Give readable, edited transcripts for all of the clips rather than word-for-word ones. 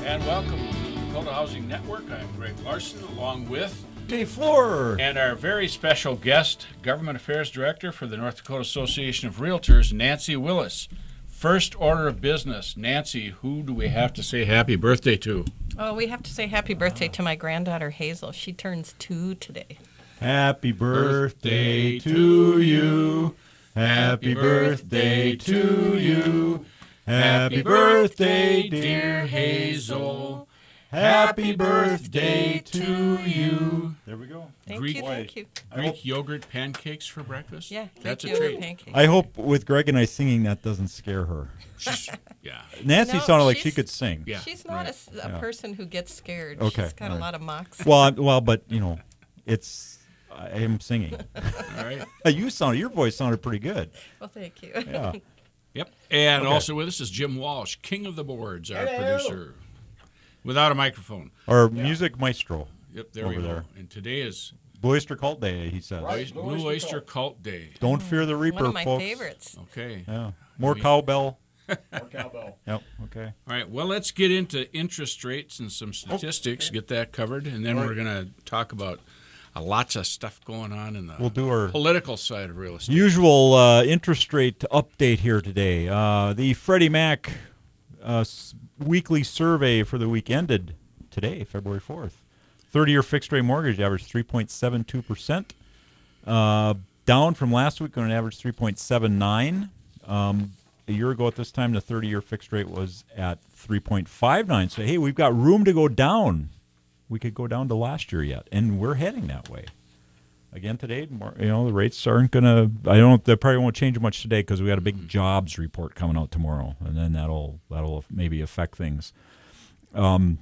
And welcome to the Dakota Housing Network. I'm Greg Larson, along with Dave Floor and our very special guest, Government Affairs Director for the North Dakota Association of Realtors, Nancy Willis. First order of business, Nancy, who do we have to say happy birthday to? Oh, we have to say happy birthday to my granddaughter Hazel. She turns 2 today. Happy birthday to you. Happy birthday to you. Happy birthday, dear Hazel. Happy birthday to you. There we go. Thank you. Greek yogurt pancakes for breakfast? Yeah, that's a Greek yogurt treat. pancakes. I hope with Greg and I singing that doesn't scare her. Yeah. Nancy No, sounded like she she's- could sing. Yeah. She's not a person who gets scared. Okay, She's got all a right. lot of moxie. Well, but it's I am singing. All right. Your voice sounded pretty good. Well, thank you. Yeah. Yep. And Okay. also with us is Jim Walsh, king of the boards, our producer. Without a microphone. Our music maestro. Yep, there Over we go. there. And today is Blue Oyster Cult Day, he says. Blue Oyster Cult Day. Don't fear the Reaper, One of my folks. favorites. Okay. Yeah. More cowbell. More cowbell. Yep. Okay. All right, well, let's get into interest rates and some statistics, get that covered, and then we're going to talk about lots of stuff going on in the We'll do our political side of real estate. usual interest rate update here today. The Freddie Mac weekly survey for the week ended today, February 4th. 30-year fixed-rate mortgage averaged 3.72%, down from last week on an average 3.79. A year ago at this time, the 30-year fixed rate was at 3.59. So, hey, we've got room to go down. We could go down to last year yet, and we're heading that way. Again today, the rates aren't going to. They probably won't change much today because we got a big jobs report coming out tomorrow, and then that'll maybe affect things. The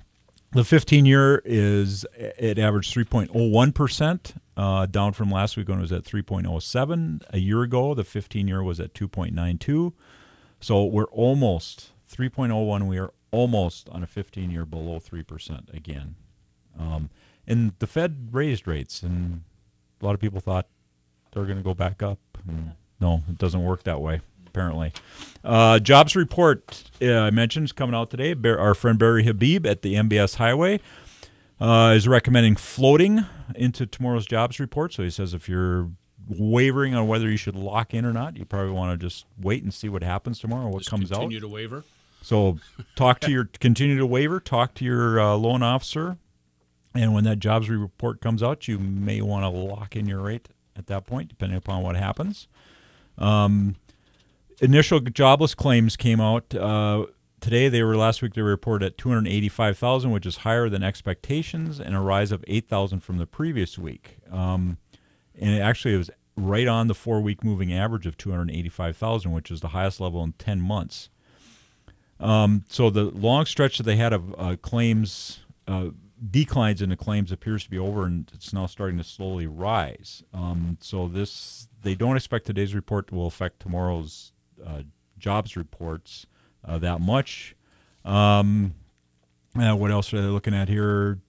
15-year it averaged 3.01%, down from last week when it was at 3.07. A year ago, the 15-year was at 2.92. So we're almost 3.01. We are almost on a 15-year below 3% again. And the Fed raised rates, and a lot of people thought they're going to go back up. No, it doesn't work that way, apparently. Jobs report, I mentioned, is coming out today. Our friend Barry Habib at the MBS Highway is recommending floating into tomorrow's jobs report. So he says if you're wavering on whether you should lock in or not, you probably want to just wait and see what happens tomorrow, what Just comes out. continue to waver. So continue to waiver, talk to your loan officer, and when that jobs report comes out, you may want to lock in your rate at that point, depending upon what happens. Initial jobless claims came out today. Last week they were reported at 285,000, which is higher than expectations, and a rise of 8,000 from the previous week. And it was right on the 4-week moving average of 285,000, which is the highest level in 10 months. So the long stretch that they had of claims, declines in the claims appears to be over, and it's now starting to slowly rise. They don't expect today's report will affect tomorrow's jobs reports that much. What else are they looking at here?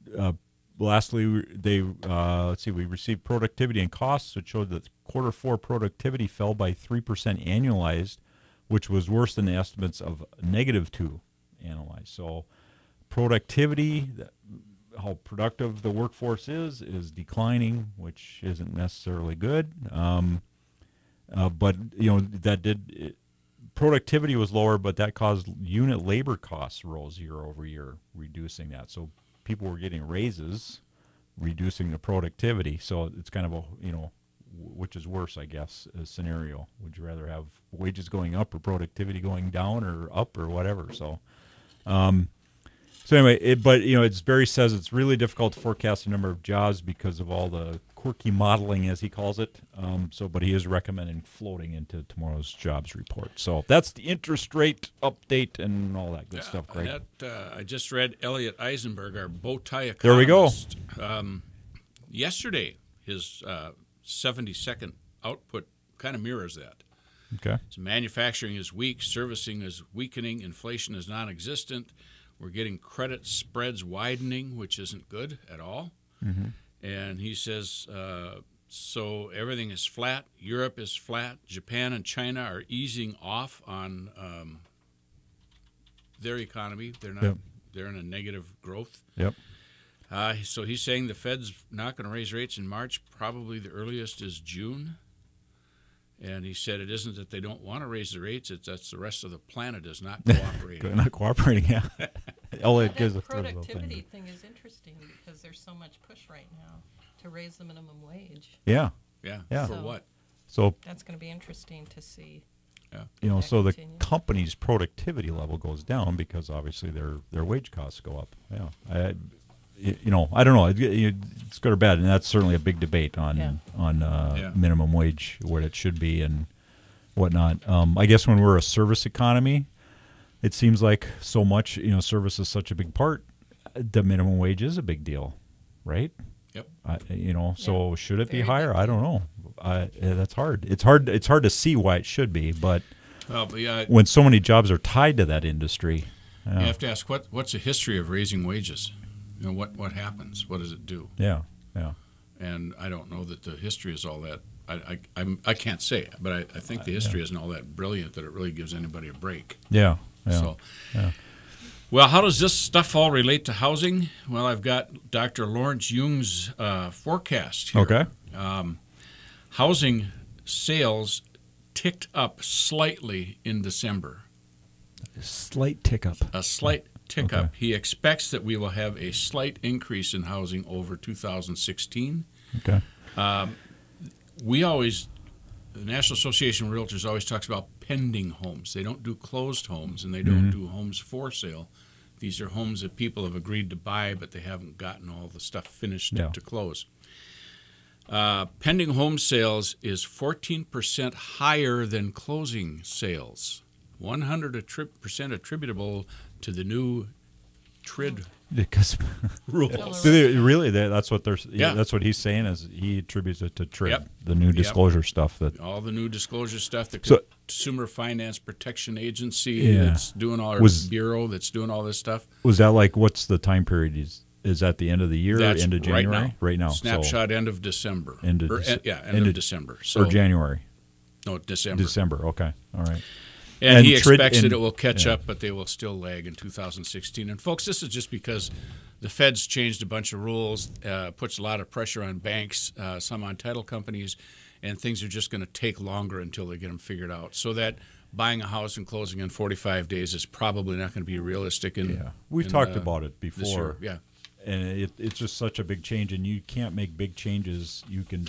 Lastly, we received productivity and costs, which showed that Q4 productivity fell by 3% annualized, which was worse than the estimates of -2 analyzed. So productivity, how productive the workforce is declining, which isn't necessarily good. But productivity was lower, but that caused unit labor costs rose year over year, reducing that. So people were getting raises, reducing the productivity. So it's kind of which is worse, I guess, scenario. Would you rather have wages going up or productivity going down or up or whatever? So anyway, as Barry says, it's really difficult to forecast the number of jobs because of all the quirky modeling, as he calls it. But he is recommending floating into tomorrow's jobs report. So that's the interest rate update and all that good stuff, Greg. I just read Elliot Eisenberg, our bow tie economist. There we go. Yesterday, his 70-second output kind of mirrors that. Okay. So manufacturing is weak, servicing is weakening, inflation is non-existent. We're getting credit spreads widening, which isn't good at all. Mm-hmm. And he says, so everything is flat. Europe is flat. Japan and China are easing off on their economy. They're not they're in a negative growth. Yep. So he's saying the Fed's not going to raise rates in March. Probably the earliest is June. And he said it isn't that they don't want to raise the rates; it's that the rest of the planet is not cooperating. Not cooperating, yeah. That productivity thing is interesting because there's so much push right now to raise the minimum wage. Yeah. Yeah. For what? So that's going to be interesting to see. Yeah. So the company's productivity level goes down because obviously their wage costs go up. Yeah. I don't know. It's good or bad, and that's certainly a big debate on minimum wage, what it should be and whatnot. I guess when we're a service economy, it seems like so much. Service is such a big part. The minimum wage is a big deal, right? Yep. So should it be higher? I don't know. That's hard. It's hard to see why it should be, but when so many jobs are tied to that industry, you have to ask what's the history of raising wages. What happens? What does it do? Yeah. And I don't know that the history is all that. I can't say it, but I think the history isn't all that brilliant that it really gives anybody a break. Yeah. Well, how does this stuff all relate to housing? Well, I've got Dr. Lawrence Jung's forecast here. Okay. Housing sales ticked up slightly in December. A slight tick up. A slight tick up. He expects that we will have a slight increase in housing over 2016. Okay. The National Association of Realtors always talks about pending homes. They don't do closed homes, and they don't do homes for sale. These are homes that people have agreed to buy, but they haven't gotten all the stuff finished to close. Pending home sales is 14% higher than closing sales. 100% attributable to the new TRID rules. Really, that's what that's what he's saying. Is he attributes it to TRID, the new disclosure stuff all the new disclosure stuff. The Consumer Finance Protection Agency that's doing all bureau that's doing all this stuff. Was that like what's the time period? Is that the end of the year? That's end of January? Right now. Snapshot end of December. End of December. Or January. No, December. December. Okay. All right. And he expects that it will catch up, but they will still lag in 2016. And, folks, this is just because the Fed's changed a bunch of rules, puts a lot of pressure on banks, some on title companies, and things are just going to take longer until they get them figured out. So that buying a house and closing in 45 days is probably not going to be realistic. We've talked about it before. Yeah. And it's just such a big change, and you can't make big changes. You can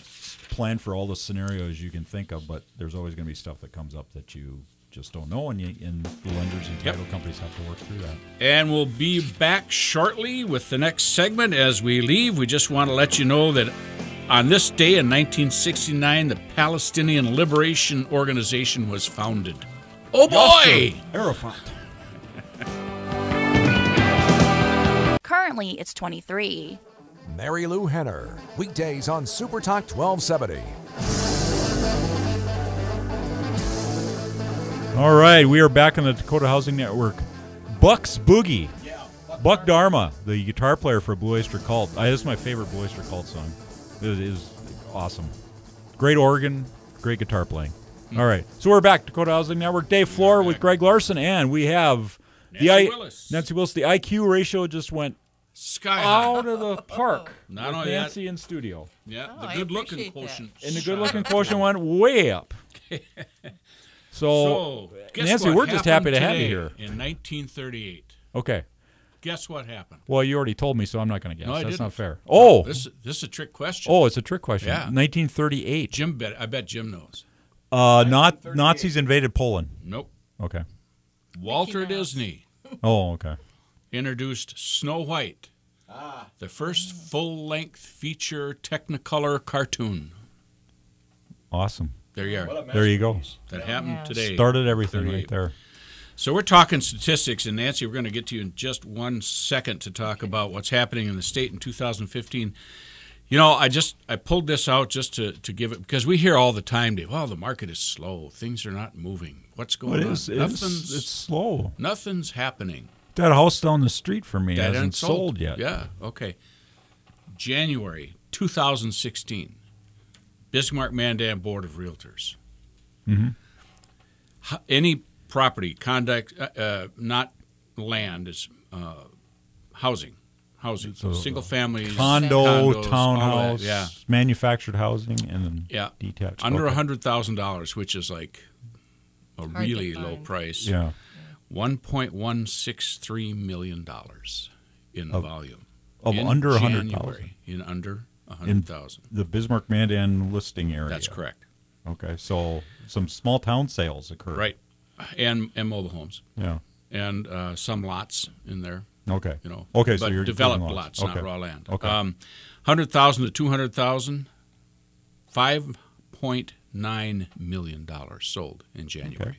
plan for all the scenarios you can think of, but there's always going to be stuff that comes up that you just don't know, and the lenders and title companies have to work through that. And we'll be back shortly with the next segment. As we leave, we just want to let you know that on this day in 1969, the Palestinian Liberation Organization was founded. Oh, boy! Arafat. Currently, it's 23. Mary Lou Henner, weekdays on Super Talk 1270. All right, we are back on the Dakota Housing Network. Buck's Boogie. Buck Dharma, the guitar player for Blue Oyster Cult. This is my favorite Blue Oyster Cult song. It is awesome. Great organ, great guitar playing. All right, so we're back. Dakota Housing Network. Dave Floor with Greg Larson, and we have Nancy Willis. The IQ ratio just went out of the park. Not with Nancy in studio. Yeah, the good-looking quotient. And the good-looking quotient went way up. So Nancy, we're just happy to have you here. In 1938. Okay. Guess what happened? Well, you already told me, so I'm not going to guess. No, That's didn't. Not fair. Oh, this is a trick question. Oh, it's a trick question. Yeah. 1938. I bet Jim knows. Nazis invaded Poland. Nope. Okay. Walter Disney. Oh, okay. Introduced Snow White, the first full-length feature Technicolor cartoon. Awesome. There you are. There you go. That happened today. Started everything right there. So we're talking statistics, and Nancy, we're going to get to you in just 1 second to talk about what's happening in the state in 2015. You know, I pulled this out just to give it, because we hear all the time, Dave, well, the market is slow. Things are not moving. What's going on? It's slow. Nothing's happening. That house down the street from me hasn't sold yet. Yeah, okay. January 2016. Bismarck Mandan Board of Realtors. Mm-hmm. Any property, not land, is housing, So, single families, condo, condos, townhouse, all that, manufactured housing, and then yeah, detached. under Okay. $100,000, which is like a Hard to really low find. price. Yeah. $1.163 million in volume. Of in under 100,000. January, in under 100,000. The Bismarck-Mandan listing area. That's correct. Okay, so some small town sales occurred. Right, and mobile homes, Yeah. and some lots in there. Okay. Okay, so but you're developed doing lots, Okay. not raw land. Okay. 100,000 to 200,000, $5.9 million sold in January. Okay.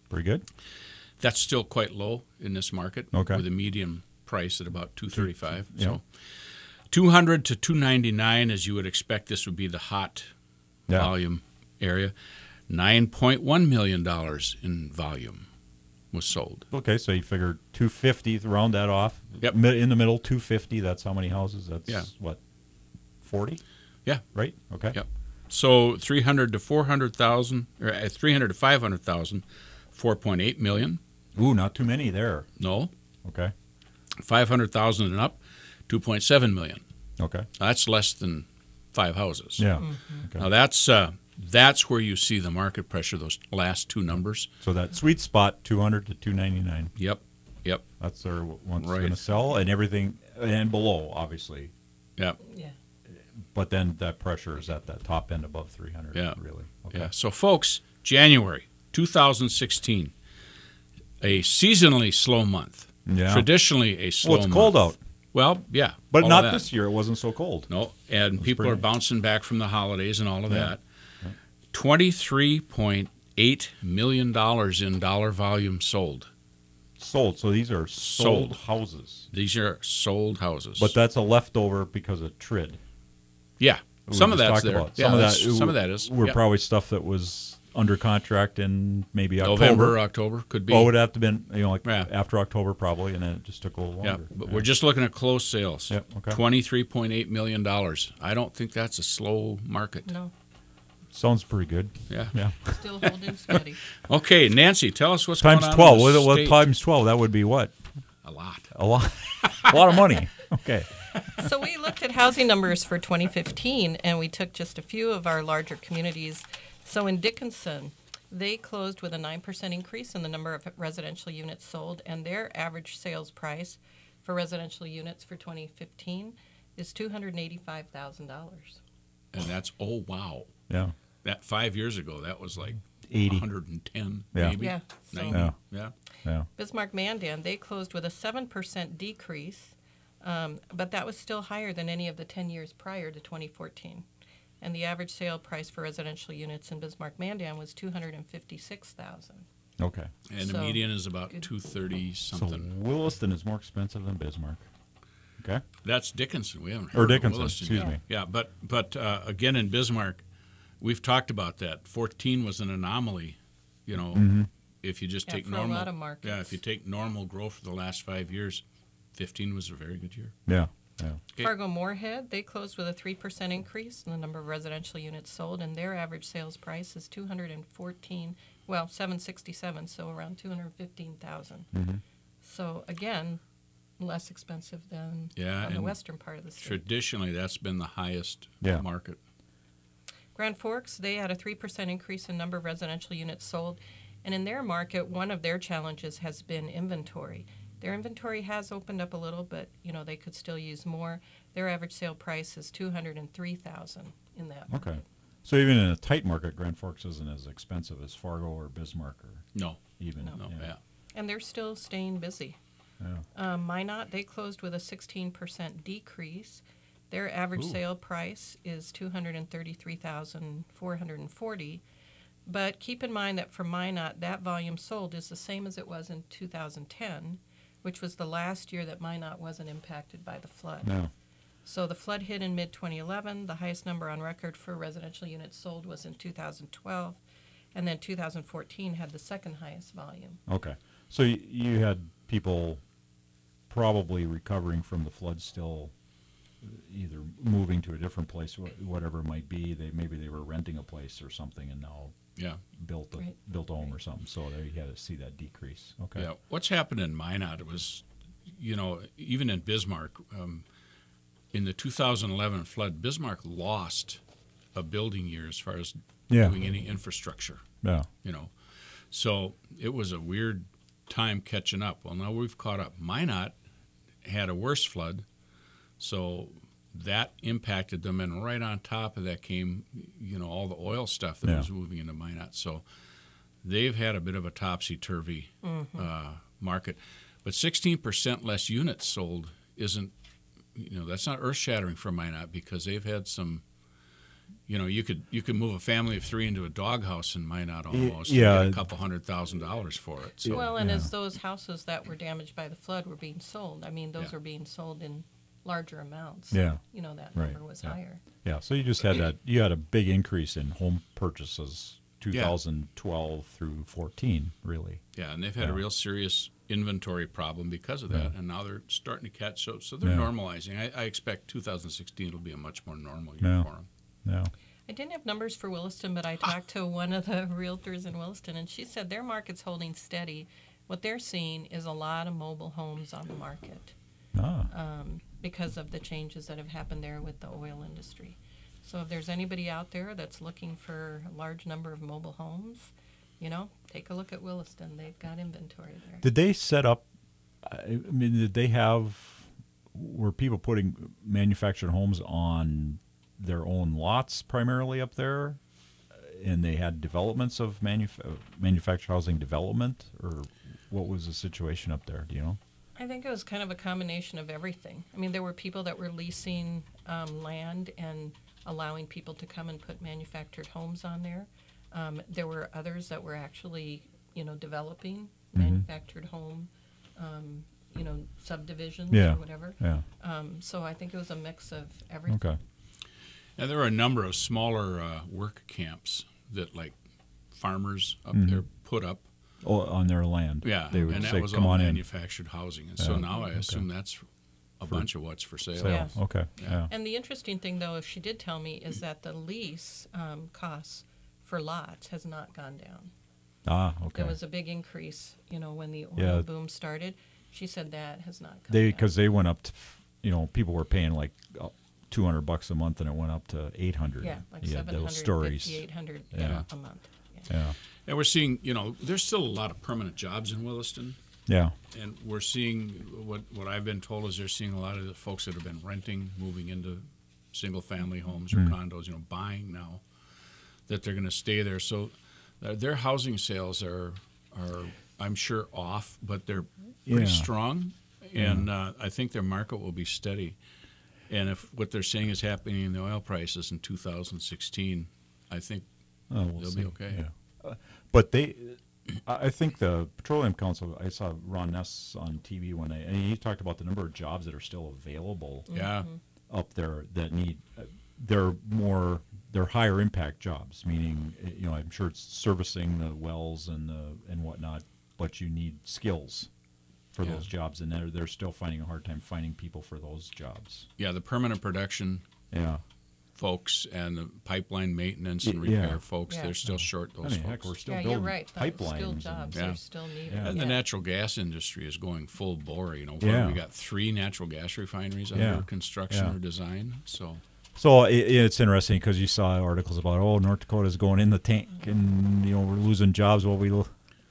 Pretty good. That's still quite low in this market. Okay. With a median price at about $235. Yeah. So 200 to 299, as you would expect, this would be the hot volume area. $9.1 million in volume was sold. Okay, so you figured 250, round that off. Yep. In the middle, 250. That's how many houses? That's what, 40? Yeah. Right. Okay. Yep. So 300 to 400,000, or 300 to 500,000, 4.8 million. Ooh, not too many there. No. Okay. 500,000 and up, 2.7 million. Okay. That's less than 5 houses. Yeah. Okay. Now that's where you see the market pressure. Those last two numbers. So that sweet spot, 200 to 299. Yep. That's their one's Right. going to sell, and everything and below, obviously. Yep. Yeah. But then that pressure is at that top end above 300. Yeah. Really. Okay. Yeah. So, folks, January 2016, a seasonally slow month. Yeah. Traditionally a slow month. Well, it's cold out. Well, yeah. But all not of that. this year. It wasn't so cold. No, and people are pretty nice. bouncing back from the holidays and all of Yeah. that. $23.8 million in dollar volume sold. Sold. So these are sold houses. These are sold houses. But that's a leftover because of TRID. Yeah. We Some of just that's talked there. about. Yeah, Some of that is. were Yeah. probably stuff that was under contract in maybe October. November, October, could be. Oh, it would have to been Yeah. after October probably, and then it just took a little Yeah, longer. but we're just looking at closed sales. Yep, okay. $23.8 million. I don't think that's a slow market. No, Sounds pretty good. Yeah. Yeah. still holding steady. Okay, Nancy, tell us what's Times going on 12. in the What state. times 12? That would be what? A lot. A lot. A lot of money. Okay. So we looked at housing numbers for 2015, and we took just a few of our larger communities. So in Dickinson, they closed with a 9% increase in the number of residential units sold, and their average sales price for residential units for 2015 is $285,000. And that's, oh, wow. Yeah. That 5 years ago, that was like 80. 110, Yeah. maybe. Yeah, so- 90. Yeah. Yeah. Yeah. Bismarck-Mandan, they closed with a 7% decrease, but that was still higher than any of the 10 years prior to 2014. And the average sale price for residential units in Bismarck-Mandan was $256,000. Okay. And the So- median is about 230 So something. Williston is more expensive than Bismarck. Okay. That's Dickinson. We haven't Or heard Dickinson, of Williston excuse yet. me. Yeah, but again in Bismarck, we've talked about that. 14 was an anomaly. You know, Mm-hmm. if you just Yeah, take for a normal, lot of markets. yeah, if you take normal growth for the last 5 years, 15 was a very good year. Yeah. Yeah. Okay. Fargo-Moorhead, they closed with a 3% increase in the number of residential units sold, and their average sales price is $767,000, so around $215,000. Mm-hmm. So again, less expensive than Yeah, on the and western part of the state. Traditionally, that's been the highest Yeah. market. Grand Forks, they had a 3% increase in number of residential units sold, and in their market, one of their challenges has been inventory. Their inventory has opened up a little, but they could still use more. Their average sale price is $203,000 in that market. Okay. So even in a tight market, Grand Forks isn't as expensive as Fargo or Bismarck or No, even. no, yeah. And they're still staying busy. Yeah. Minot, they closed with a 16% decrease. Their average sale price is $233,440. But keep in mind that for Minot, that volume sold is the same as it was in 2010, which was the last year that Minot wasn't impacted by the flood. No. So the flood hit in mid-2011. The highest number on record for residential units sold was in 2012. And then 2014 had the second highest volume. Okay. So you had people probably recovering from the flood still either moving to a different place, whatever it might be. Maybe they were renting a place or something and now Yeah. built a home or something. So there you had to see that decrease. Okay. Yeah. What's happened in Minot? It was even in Bismarck, in the 2011 flood, Bismarck lost a building year as far as doing any infrastructure. Yeah. So it was a weird time catching up. Well, now we've caught up. Minot had a worse flood, so that impacted them, and right on top of that came, all the oil stuff that was moving into Minot. So they've had a bit of a topsy-turvy market. But 16% less units sold isn't, that's not earth-shattering for Minot, because they've had some, you could move a family of 3 into a doghouse in Minot almost. Yeah. And get a couple $100,000 for it. So. Well, and as those houses that were damaged by the flood were being sold, those were being sold in larger amounts. Yeah. That number was higher. Yeah, so you just had you had a big increase in home purchases 2012 through 14, really. Yeah, and they've had a real serious inventory problem because of that, and now they're starting to catch up. So they're normalizing. I expect 2016 will be a much more normal year for them. Yeah. I didn't have numbers for Williston, but I talked to one of the realtors in Williston, and she said their market's holding steady. What they're seeing is a lot of mobile homes on the market. Because of the changes that have happened there with the oil industry. So if there's anybody out there that's looking for a large number of mobile homes, take a look at Williston. They've got inventory there. Did they set up, did they were people putting manufactured homes on their own lots primarily up there? And they had developments of manufactured housing development? Or what was the situation up there? Do you know? I think it was kind of a combination of everything. There were people that were leasing land and allowing people to come and put manufactured homes on there. There were others that were actually, developing manufactured home, subdivisions or whatever. Yeah. So I think it was a mix of everything. Okay. And there were a number of smaller work camps that, farmers up there put up. On their land. Yeah, they would and say, that was come all on manufactured housing. And so now I assume that's a bunch of what's for sale. Yes. Okay. Yeah. And the interesting thing, though, if she did tell me, is that the lease costs for lots has not gone down. Okay. There was a big increase, when the oil boom started. She said that has not come down. Because they went up to, people were paying $200 a month, and it went up to $800. Yeah, like $750, $800 a month. Yeah. And we're seeing, there's still a lot of permanent jobs in Williston. Yeah. And we're seeing, what I've been told is they're seeing a lot of the folks that have been renting, moving into single-family homes or condos, buying now, that they're going to stay there. So their housing sales are I'm sure, off, but they're pretty strong. And I think their market will be steady. And if what they're saying is happening in the oil prices in 2016, I think they'll be okay. Yeah. But I think the Petroleum Council, I saw Ron Ness on TV and he talked about the number of jobs that are still available up there that need, they're higher impact jobs, meaning, I'm sure it's servicing the wells and whatnot, but you need skills for those jobs, and they're still finding a hard time finding people for those jobs. Yeah, the permanent production folks and the pipeline maintenance and repair folks, they're still short those folks. Heck, we're still you're building right. pipelines. Skilled jobs are still needed. And the natural gas industry is going full bore. We got 3 natural gas refineries under construction or design. So it's interesting because you saw articles about, North Dakota is going in the tank, and we're losing jobs. Well,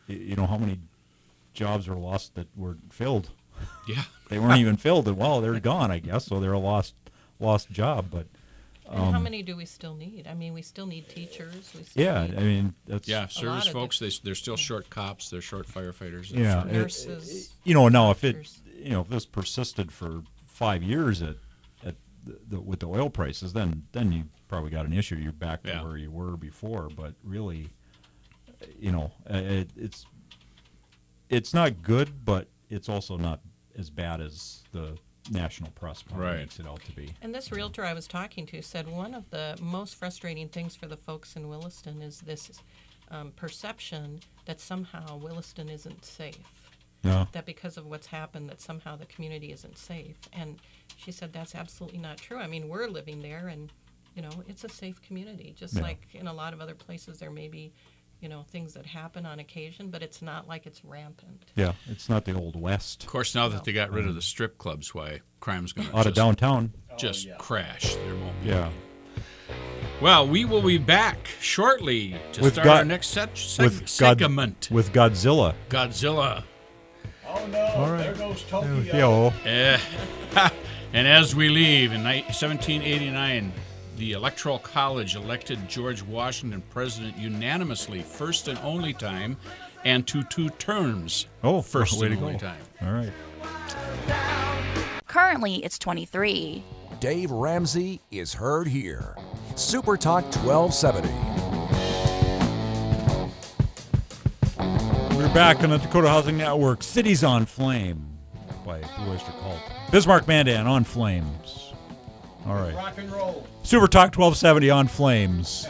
how many jobs were lost that were filled? Yeah, they weren't even filled. Well, they're gone, I guess. So they're a lost job. But and how many do we still need? I mean, we still need teachers. We still that's service folks. They're still short cops. They're short firefighters. Short nurses. Now if if this persisted for 5 years with the oil prices, then you probably got an issue. You're back to where you were before. But really, it's not good, but it's also not as bad as the national press probably makes it out to be. And this realtor I was talking to said one of the most frustrating things for the folks in Williston is this perception that somehow Williston isn't safe. Yeah. That because of what's happened, that somehow the community isn't safe. And she said that's absolutely not true. I mean, we're living there, and it's a safe community. Just like in a lot of other places, there may be things that happen on occasion, but it's not like it's rampant. Yeah, it's not the old West. Of course, now that they got rid of the strip clubs, why crime's going to Out of downtown. just crash. There won't be. Yeah. Well, we will be back shortly to With start our next segment. With Godzilla. Godzilla. Oh no, All right. there goes Tokyo. And as we leave, in 1789, the Electoral College elected George Washington president unanimously, first and only time, and to 2 terms. Oh, first way and to only go. time. All right. Currently, it's 23. Dave Ramsey is heard here. Super Talk 1270. We're back on the Dakota Housing Network. Cities on Flame by Blue Oyster Cult. Bismarck Mandan on Flames. All right. Rock and roll. Super Talk 1270 on Flames.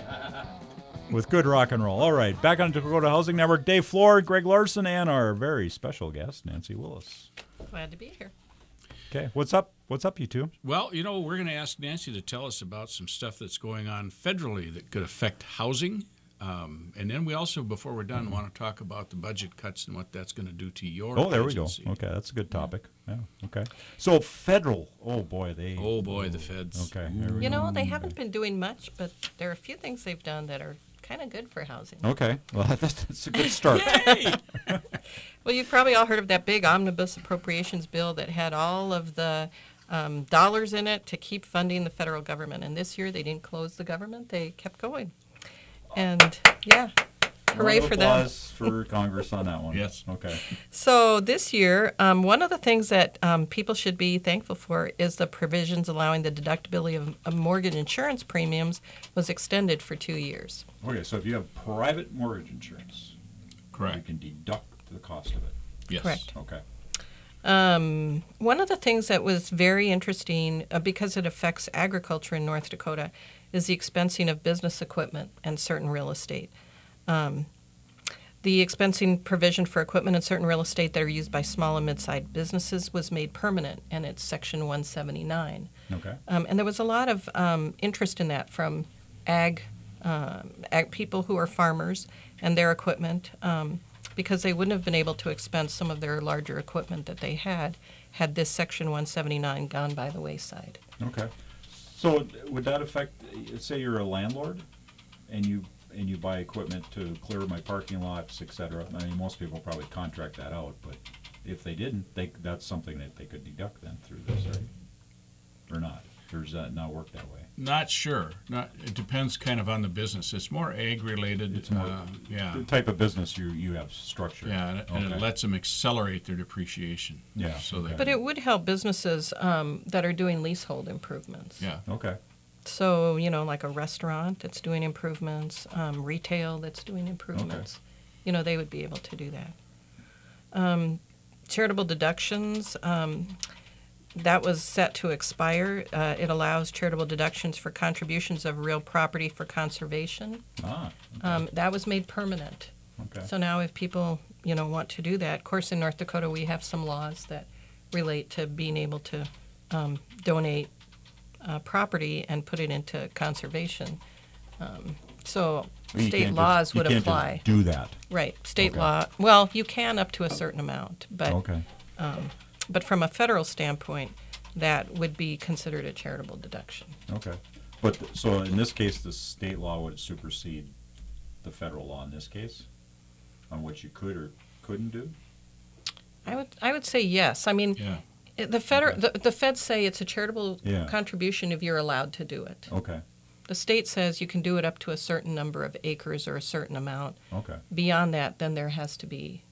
With good rock and roll. All right. Back on Dakota Housing Network. Dave Floor, Greg Larson, and our very special guest, Nancy Willis. Glad to be here. Okay. What's up? What's up, you two? Well, we're going to ask Nancy to tell us about some stuff that's going on federally that could affect housing. And then we also, before we're done, want to talk about the budget cuts and what that's going to do to your there we go. agency. Okay, that's a good topic. Yeah. Okay. So federal. Oh boy, the feds. Okay. There we go. They haven't been doing much, but there are a few things they've done that are kind of good for housing. Okay. Well, that's a good start. Well, you've probably all heard of that big omnibus appropriations bill that had all of the dollars in it to keep funding the federal government. And this year they didn't close the government; they kept going. And hooray for them. Applause for Congress on that one. Yes. Okay. So this year, one of the things that people should be thankful for is the provisions allowing the deductibility of mortgage insurance premiums was extended for 2 years. Okay, so if you have private mortgage insurance, Correct. you can deduct the cost of it. Yes. Correct. Okay. One of the things that was very interesting, because it affects agriculture in North Dakota, is the expensing of business equipment and certain real estate. The expensing provision for equipment and certain real estate that are used by small and mid-sized businesses was made permanent, and it's Section 179. Okay. And there was a lot of interest in that from ag people who are farmers and their equipment, because they wouldn't have been able to expense some of their larger equipment that they had this Section 179 gone by the wayside. Okay. So would that affect, say you're a landlord and you buy equipment to clear my parking lots, et cetera? I mean, most people probably contract that out, but if they didn't, that's something that they could deduct then through this, right? Or not? Or does that not work that way? Not sure. It depends kind of on the business. It's more ag related. It's more the type of business you have structured. Yeah, and it lets them accelerate their depreciation. Yeah. So But it would help businesses that are doing leasehold improvements. Yeah. Okay. So, like a restaurant that's doing improvements, retail that's doing improvements, they would be able to do that. Charitable deductions, that was set to expire. It allows charitable deductions for contributions of real property for conservation. That was made permanent. Okay. So now if people, want to do that, of course in North Dakota we have some laws that relate to being able to donate property and put it into conservation. So state laws would apply. Just do that. Right. State law. Well, you can up to a certain amount, but Okay. but from a federal standpoint, that would be considered a charitable deduction. Okay. But so in this case, the state law would supersede the federal law in this case on what you could or couldn't do? I would say yes. I mean, the feds say it's a charitable contribution if you're allowed to do it. Okay. The state says you can do it up to a certain number of acres or a certain amount. Okay. Beyond that, then there has to be,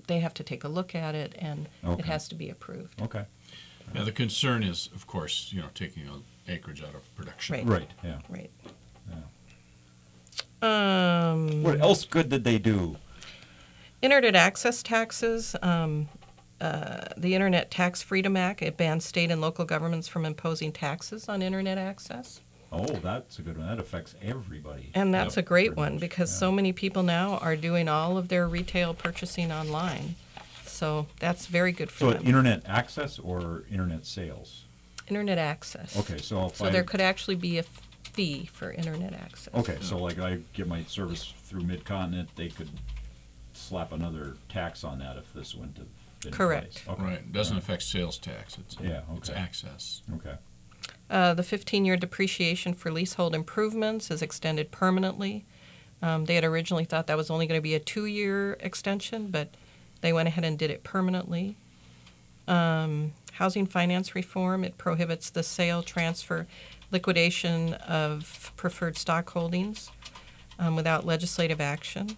they have to take a look at it, and Okay. it has to be approved. Okay. Yeah, the concern is, of course, taking acreage out of production. Right. Right. Yeah. Right. What else good did they do? Internet access taxes. The Internet Tax Freedom Act, it bans state and local governments from imposing taxes on Internet access. Oh, that's a good one. That affects everybody. And that's a great pretty one much. because Yeah. so many people now are doing all of their retail purchasing online. So that's very good for So them. internet access or internet sales? Internet access. Okay, so if So there could actually be a fee for internet access. Okay, so like I get my service through Mid-Continent, they could slap another tax on that if this went to. Correct. Okay. Right. It doesn't affect sales tax. It's it's okay. access. Okay. The 15-year depreciation for leasehold improvements is extended permanently. They had originally thought that was only going to be a 2-year extension, but they went ahead and did it permanently. Housing finance reform, it prohibits the sale, transfer, liquidation of preferred stock holdings without legislative action.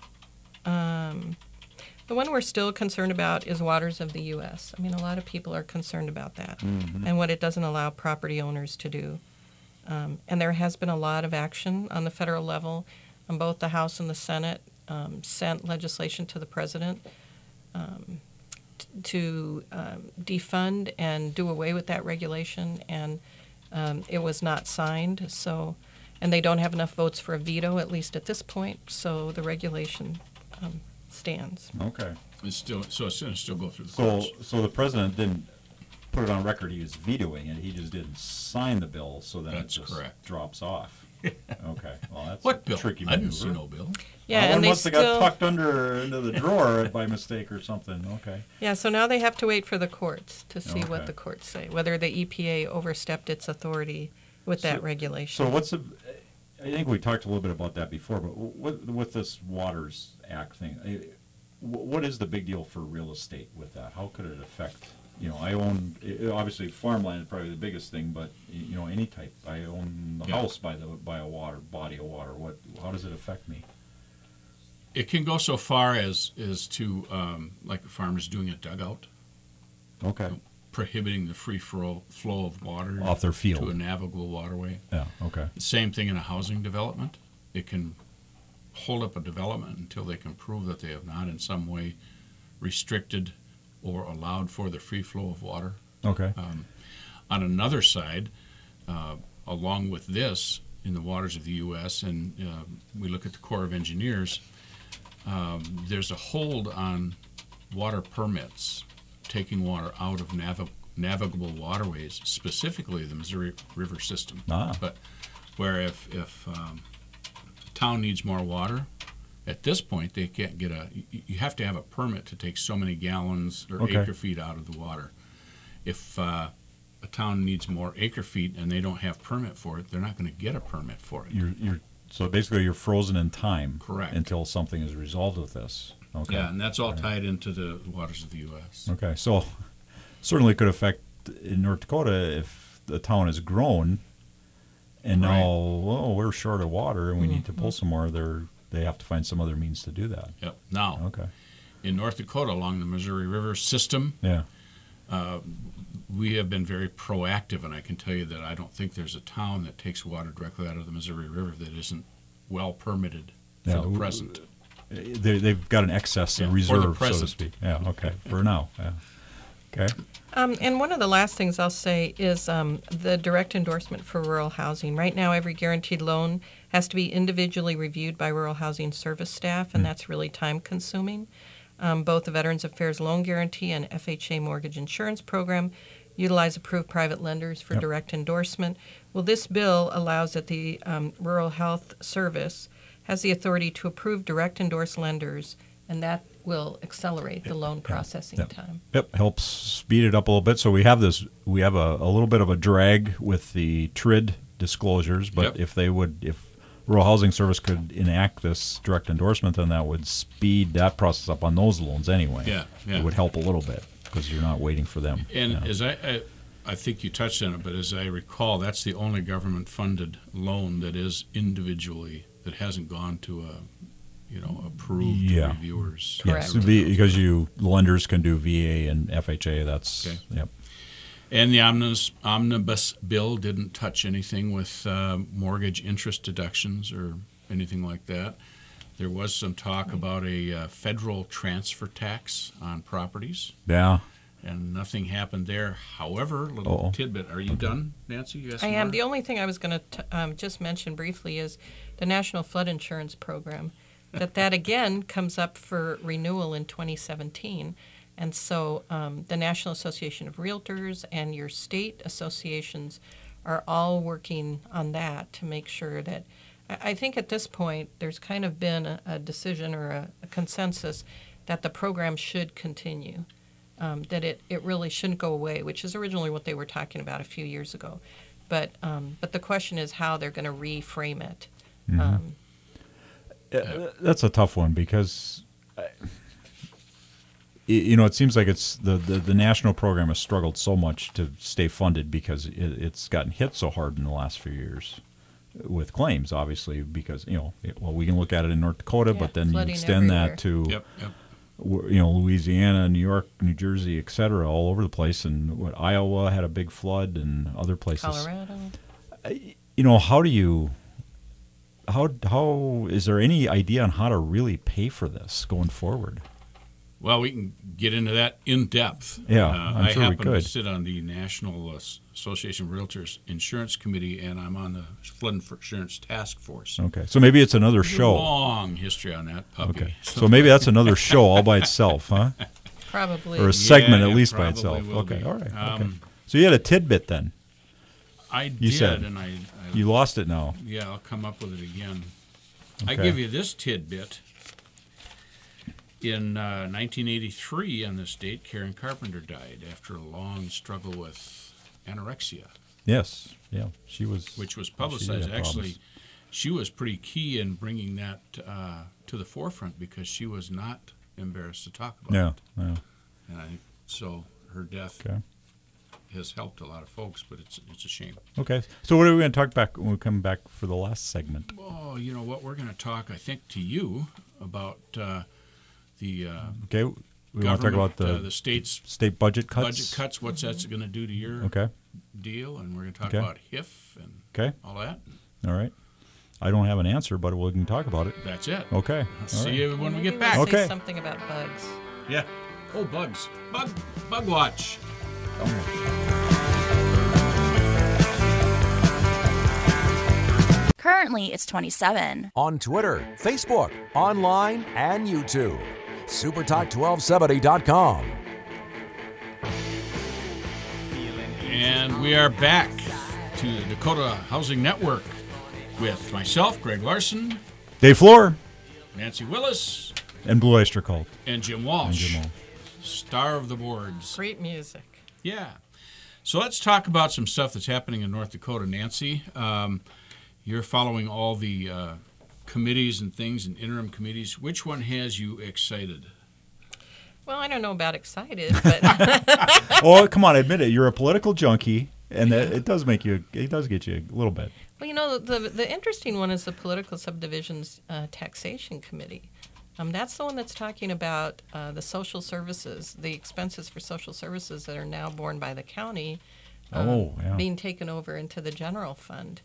The one we're still concerned about is waters of the U.S. I mean, a lot of people are concerned about that and what it doesn't allow property owners to do. And there has been a lot of action on the federal level. Both the House and the Senate sent legislation to the president to defund and do away with that regulation, and it was not signed. So, and they don't have enough votes for a veto, at least at this point. So the regulation stands. Okay. It's going to still go through the courts. So the president didn't put it on record he was vetoing it. He just didn't sign the bill, so then That's it just correct. drops off. Okay. Well, that's What a bill? tricky I didn't maneuver. see no bill. Yeah, Well, and one they must have still got tucked into the drawer by mistake or something. Okay. Yeah, so now they have to wait for the courts to see Okay. what the courts say, whether the EPA overstepped its authority with that regulation. So what's the? I think we talked a little bit about that before, but with this Waters Act thing, what is the big deal for real estate with that? How could it affect? You know, I own obviously farmland is probably the biggest thing, but you know, any type. I own the house by a body of water. How does it affect me? It can go so far as to like the farmers doing a dugout, Okay. prohibiting the free flow of water Off their field. to a navigable waterway. Yeah. Okay. The same thing in a housing development. It can hold up a development until they can prove that they have not in some way restricted or allowed for the free flow of water. Okay. On another side, along with this, in the waters of the U.S., and we look at the Corps of Engineers, there's a hold on water permits, taking water out of navigable waterways, specifically the Missouri River system. But where if a town needs more water, at this point they can't get you have to have a permit to take so many gallons or acre feet out of the water. If a town needs more acre feet and they don't have permit for it, they're not going to get a permit for it. So basically you're frozen in time. Correct. Until something is resolved with this. Okay. Yeah, and that's all tied into the waters of the U.S. Okay, so certainly could affect in North Dakota if the town has grown, and now we're short of water and we need to pull some more. They have to find some other means to do that. Yep. Now, in North Dakota, along the Missouri River system, we have been very proactive, and I can tell you that I don't think there's a town that takes water directly out of the Missouri River that isn't well permitted for the present. They've got an excess in reserve, so to speak. Yeah, okay, for now. Yeah. Okay. And one of the last things I'll say is the direct endorsement for rural housing. Right now, every guaranteed loan has to be individually reviewed by rural housing service staff, and that's really time-consuming. Both the Veterans Affairs Loan Guarantee and FHA Mortgage Insurance Program utilize approved private lenders for direct endorsement. Well, this bill allows that the Rural Health Service has the authority to approve direct endorsed lenders, and that will accelerate the loan processing time. Yep, helps speed it up a little bit. So we have a little bit of a drag with the TRID disclosures, but if Rural Housing Service could enact this direct endorsement, then that would speed that process up on those loans anyway. Yeah. It would help a little bit because you're not waiting for them. And as I think you touched on it, but as I recall, that's the only government-funded loan that is individually, that hasn't gone to approved reviewers. Correct. Yes, because lenders can do VA and FHA. That's yep. And the omnibus bill didn't touch anything with mortgage interest deductions or anything like that. There was some talk about a federal transfer tax on properties. Yeah. And nothing happened there. However, little tidbit. Are you done, Nancy? You I am. The only thing I was going to just mention briefly is the National Flood Insurance Program. That again comes up for renewal in 2017. And so the National Association of Realtors and your state associations are all working on that to make sure that. I think at this point there's kind of been a decision or a consensus that the program should continue, that it really shouldn't go away, which is originally what they were talking about a few years ago. But the question is how they're going to reframe it. That's a tough one because, it seems like it's the national program has struggled so much to stay funded because it's gotten hit so hard in the last few years with claims, obviously, because, we can look at it in North Dakota, but then you extend everywhere. that to, Louisiana, New York, New Jersey, et cetera, all over the place. And Iowa had a big flood and other places. Colorado. How is there any idea on how to really pay for this going forward? Well, we can get into that in depth. Yeah, I'm sure we could. I happen to sit on the National Association of Realtors Insurance Committee, and I'm on the Flood Insurance Task Force. Okay, so maybe it's another show. Long history on that puppy. Okay, so maybe that's another show all by itself, huh? Probably. Or a segment at least by probably itself. will Okay, be. all right. Okay. So you had a tidbit then. I You did, said. and I You lost it now. yeah, I'll come up with it again. I Okay. give you this tidbit. In 1983, on this date, Karen Carpenter died after a long struggle with anorexia, Yes. Yeah. She was. which was she did publicized. have Actually, problems. she was pretty key in bringing that to the forefront because she was not embarrassed to talk about Yeah. it. Yeah. And I think so her death Okay. has helped a lot of folks, but it's a shame. Okay. So what are we going to talk back when we come back for the last segment? Oh, you know what? We're going to talk, I think, to you about the Okay. We want to talk about the state's state budget cuts. budget cuts. What's that's going to do to your Okay. deal? And we're going to talk Okay. about HIF and Okay. all that. All right. I don't have an answer, but we can talk about it. That's it. Okay. I'll All see right. you when we Maybe get back. we'll Okay. say something about bugs. Yeah. Oh, bugs. Bug watch. Currently, it's 27. On Twitter, Facebook, online, and YouTube. SuperTalk1270.com. And we are back to the Dakota Housing Network with myself, Greg Larson, Dave Floor Nancy Willis, and Blue Oyster Cult. and Jim Walsh, Jim Walsh. star of the boards. Great music. Yeah. So let's talk about some stuff that's happening in North Dakota, Nancy. You're following all the committees and things and interim committees. Which one has you excited? Well, I don't know about excited, but Oh, come on, admit it. You're a political junkie, and it does make you. It does get you a little bit. well, the interesting one is the Political Subdivisions Taxation Committee. That's the one that's talking about the social services, the expenses for social services that are now borne by the county, being taken over into the general fund.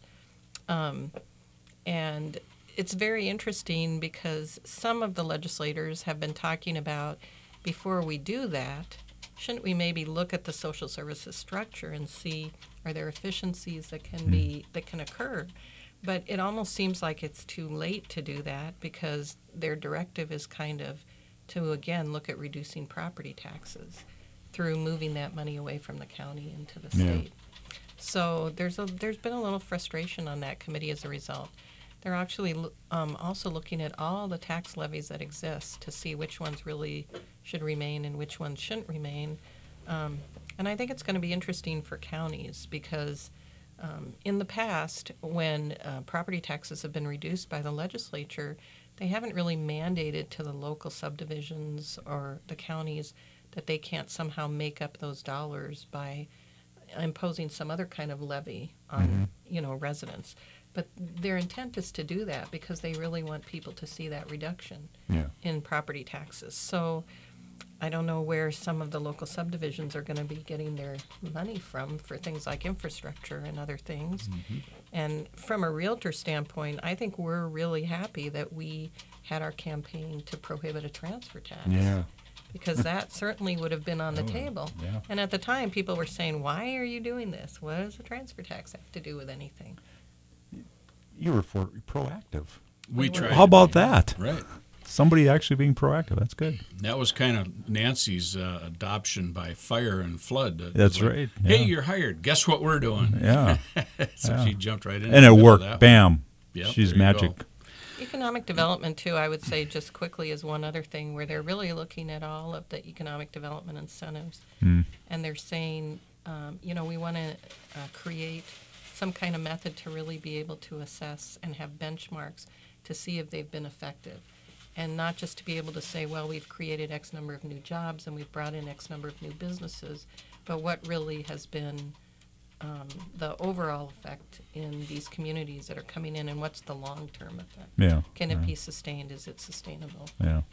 And it's very interesting because some of the legislators have been talking about, before we do that, shouldn't we maybe look at the social services structure and see are there efficiencies that can occur? But it almost seems like it's too late to do that because their directive is kind of to, again, look at reducing property taxes through moving that money away from the county into the state. So there's been a little frustration on that committee as a result. They're actually also looking at all the tax levies that exist to see which ones really should remain and which ones shouldn't remain. And I think it's going to be interesting for counties because in the past, when property taxes have been reduced by the legislature, they haven't really mandated to the local subdivisions or the counties that they can't somehow make up those dollars by imposing some other kind of levy on residents. But their intent is to do that because they really want people to see that reduction in property taxes. So I don't know where some of the local subdivisions are going to be getting their money from for things like infrastructure and other things. And from a realtor standpoint, I think we're really happy that we had our campaign to prohibit a transfer tax. Yeah. Because that certainly would have been on the table. Yeah. And at the time, people were saying, why are you doing this? What does a transfer tax have to do with anything? You were proactive. We tried. How about that? Right. Somebody actually being proactive. That's good. That was kind of Nancy's adoption by fire and flood. That's right. Hey, Yeah. you're hired. Guess what we're doing? Yeah. So she jumped right in. And it worked. Bam. Yep, She's there you magic. go. Economic development, too, I would say just quickly is one other thing where they're really looking at all of the economic development incentives. And they're saying, we want to create some kind of method to really be able to assess and have benchmarks to see if they've been effective. And not just to be able to say, well, we've created X number of new jobs and we've brought in X number of new businesses, but what really has been the overall effect in these communities that are coming in, and what's the long-term effect? Yeah. Can it be sustained? Is it sustainable? Yeah.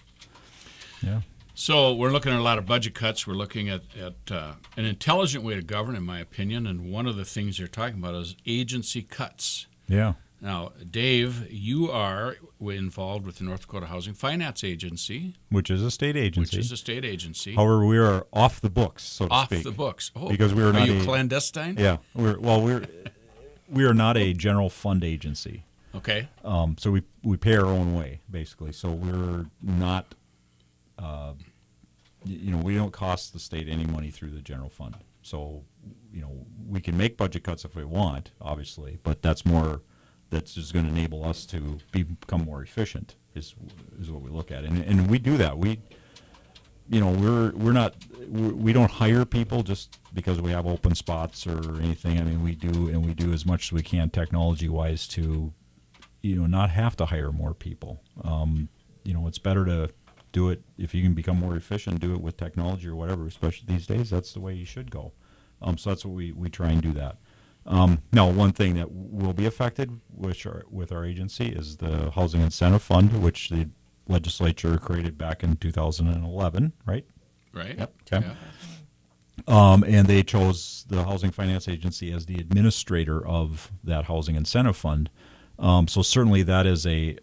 Yeah. So we're looking at a lot of budget cuts. We're looking at an intelligent way to govern, in my opinion, and one of the things they're talking about is agency cuts. Yeah. Now, Dave, you are involved with the North Dakota Housing Finance Agency. Which is a state agency. However, we are off the books, so to speak. Off the books. Oh, because we are not clandestine? Yeah. We are not a general fund agency. Okay. So we pay our own way, basically. So we're not, we don't cost the state any money through the general fund. So, we can make budget cuts if we want, obviously, but that's just going to enable us to become more efficient is what we look at. And we do that. We don't hire people just because we have open spots or anything. I mean, we do as much as we can technology-wise to, not have to hire more people. It's better to do it if you can become more efficient, do it with technology or whatever, especially these days. That's the way you should go. So that's what we try and do that. Now, one thing that will be affected with our agency is the Housing Incentive Fund, which the legislature created back in 2011, right? Right. Yep. Yeah. And they chose the Housing Finance Agency as the administrator of that Housing Incentive Fund. So certainly that is it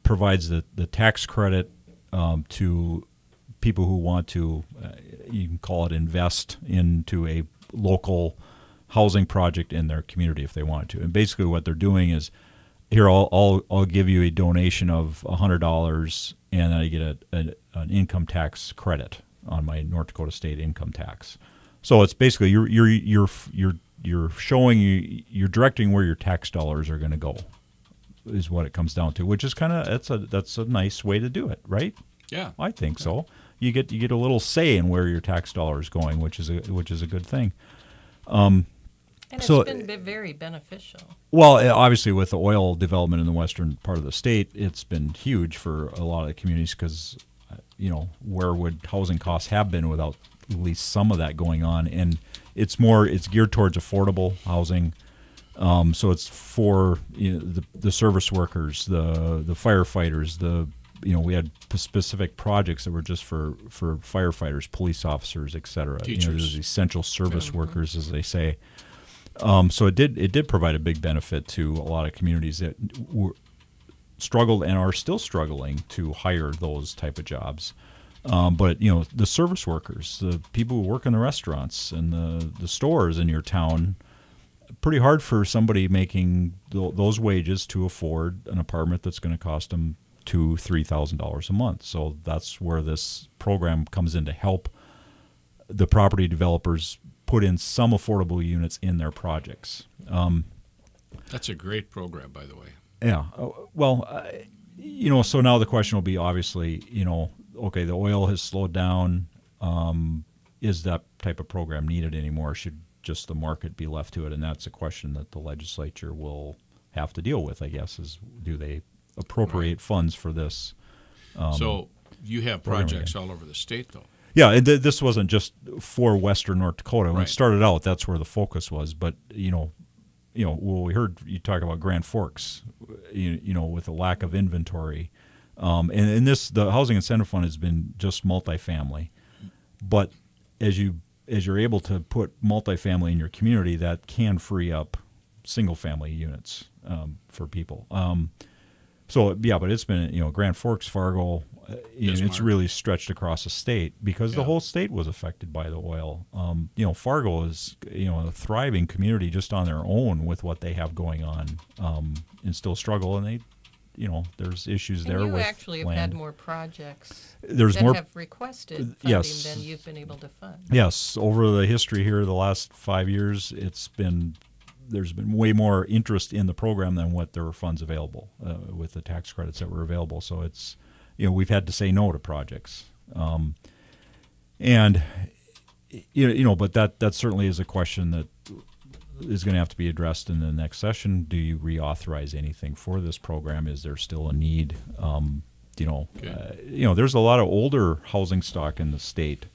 provides the tax credit to people who want to, you can call it invest into a local housing project in their community if they wanted to. And basically what they're doing is, here, I'll give you a donation of $100, and then I get an income tax credit on my North Dakota state income tax. So it's basically you're showing you're directing where your tax dollars are going to go, is what it comes down to. Which is that's a nice way to do it, right? Yeah, I think so. You get a little say in where your tax dollar is going, which is a good thing. And it's been very beneficial. Well, obviously, with the oil development in the western part of the state, it's been huge for a lot of the communities because, where would housing costs have been without at least some of that going on? And it's geared towards affordable housing. So it's for the service workers, the firefighters, we had specific projects that were just for firefighters, police officers, et cetera. Teachers. There's essential service workers, as they say. So it did provide a big benefit to a lot of communities that struggled and are still struggling to hire those type of jobs. But the service workers, the people who work in the restaurants and the stores in your town, pretty hard for somebody making those wages to afford an apartment that's going to cost them $2,000-$3,000 a month. So that's where this program comes in to help the property developers put in some affordable units in their projects. That's a great program, by the way. Yeah. So now the question will be, obviously, okay, the oil has slowed down. Is that type of program needed anymore? Should just the market be left to it? And that's a question that the legislature will have to deal with, I guess, is do they appropriate funds for this? So you have projects all over the state, though. Yeah, and this wasn't just for Western North Dakota. When Right. it started out, that's where the focus was. But we heard you talk about Grand Forks, with a lack of inventory, and the Housing Incentive Fund has been just multifamily. But as you're able to put multifamily in your community, that can free up single family units for people. But it's been Grand Forks, Fargo. It's really stretched across the state because the whole state was affected by the oil. Fargo is a thriving community just on their own with what they have going on, and still struggle. And there's issues there you with actually have land. had more projects There's that more have requested funding yes. than you've been able to fund. Yes, over the history here, the last 5 years, there's been way more interest in the program than what there were funds available with the tax credits that were available. So it's, we've had to say no to projects, and but that certainly is a question that is going to have to be addressed in the next session. Do you reauthorize anything for this program? Is there still a need? There's a lot of older housing stock in the state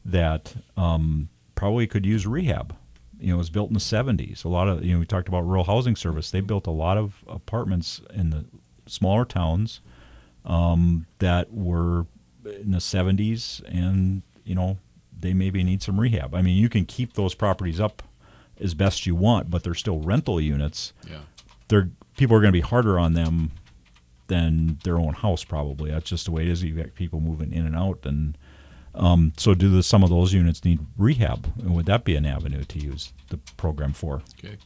that probably could use rehab. It was built in the 70s. A lot of, we talked about rural housing service. They built a lot of apartments in the smaller towns that were in the 70s, and, they maybe need some rehab. I mean, you can keep those properties up as best you want, but they're still rental units. Yeah. People are going to be harder on them than their own house, probably. That's just the way it is. You've got people moving in and out, and so some of those units need rehab, and would that be an avenue to use the program for? Okay.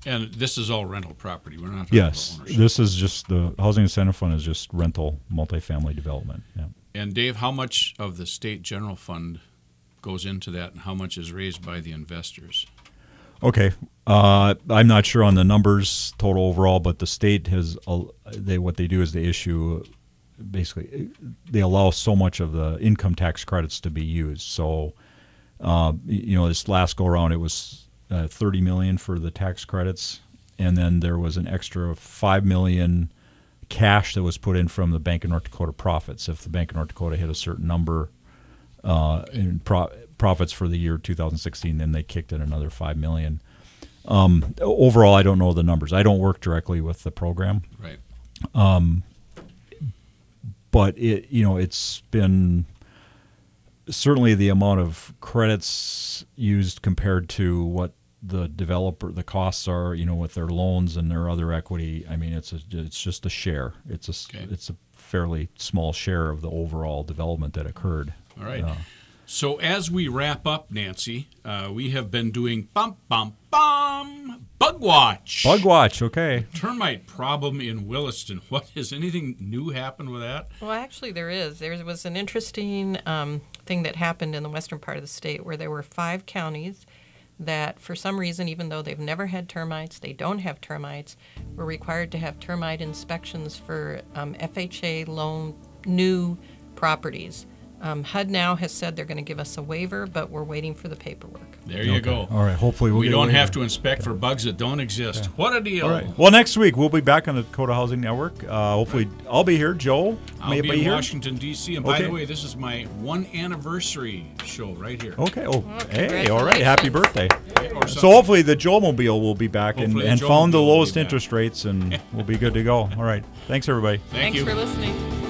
And this is all rental property. We're not talking yes, about ownership. This is just the Housing Incentive Fund is just rental multifamily development. Yeah. And Dave, how much of the state general fund goes into that, and how much is raised by the investors? Okay, I'm not sure on the numbers total overall, but the state has what they do is they issue. Basically, they allow so much of the income tax credits to be used. So, this last go around, it was $30 million for the tax credits, and then there was an extra $5 million cash that was put in from the Bank of North Dakota profits. If the Bank of North Dakota hit a certain number in profits for the year 2016, then they kicked in another $5 million. Overall, I don't know the numbers. I don't work directly with the program. Right. But it's been certainly the amount of credits used compared to what the costs are, with their loans and their other equity. I mean, it's just a share. It's a fairly small share of the overall development that occurred. All right. So as we wrap up, Nancy, we have been doing Bug Watch. Bug Watch, okay. Termite problem in Williston. Has anything new happened with that? Well, actually, there is. There was an interesting thing that happened in the western part of the state where there were 5 counties that, for some reason, even though they've never had termites, they don't have termites, were required to have termite inspections for FHA loan new properties. HUD now has said they're going to give us a waiver, but we're waiting for the paperwork. There you go. All right. Hopefully we don't have to inspect for bugs that don't exist. Yeah. What a deal. All right. Well, next week we'll be back on the Dakota Housing Network. Hopefully I'll be here. Joe I'll be in here. Washington, D.C. And by the way, this is my 1 anniversary show right here. Okay. Oh, hey, all right. Happy birthday. So hopefully the Joe-mobile will be back and found the lowest interest rates, and we'll be good to go. All right. Thanks, everybody. Thanks for listening.